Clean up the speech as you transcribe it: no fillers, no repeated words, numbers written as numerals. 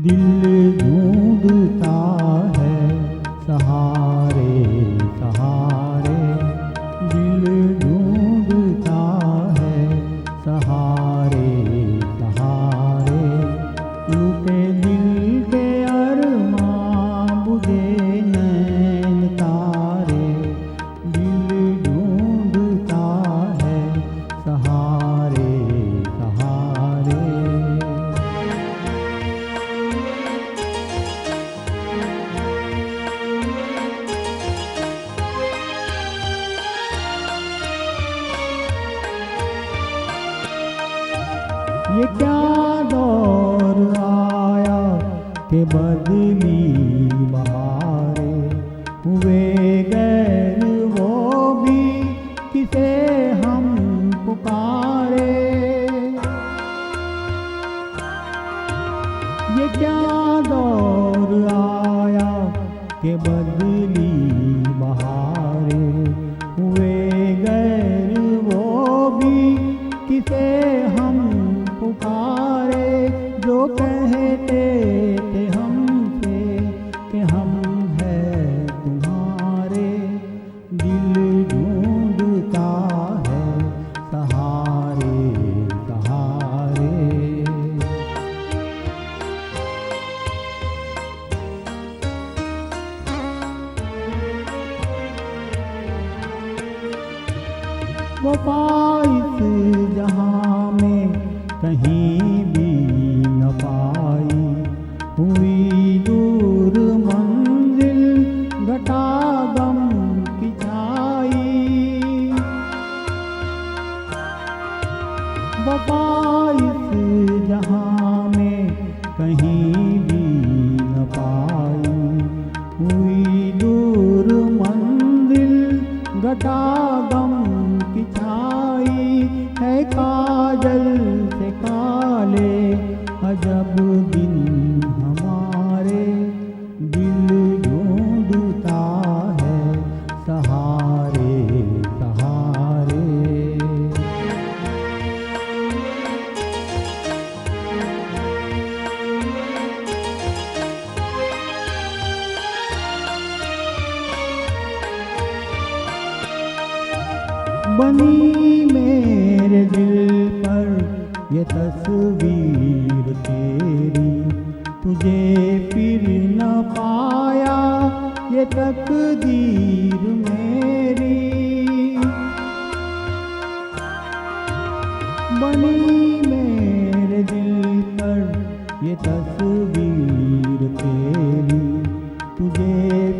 दिल ढूंढता है सहारे सहारे, दिल ढूंढता है सहारे सहारे, लूटे दिल के अरमां बुझे नैन तारे, दिल ढूंढता है सहारे सहारे। ये क्या दौर आया कि बदली बहारें, हुए गैर वो भी किसे हम पुकारे। ये क्या दौर आया कि बदली बहारें, हुए गैर वो भी किसे हम पुकारे। जो कहते थे हमसे कि हम हैं तुम्हारे, दिल ढूंढता है सहारे सहारे। वफा इस जहां में कहीं भी न पाई, हुई दूर मंजिल घटा गम की छाई। वफा इस जहां में कहीं भी न पाई, हुई दूर मंजिल घटा गम की छाई। है काजल से काले अजब दिन हमारे, दिल ढूंढता है सहारे सहारे। बनी मेरे दिल पर ये तस्वीर तेरी, तुझे फिर न पाया ये तकदीर मेरी। बनी मेरे दिल पर ये तस्वीर तेरी, तुझे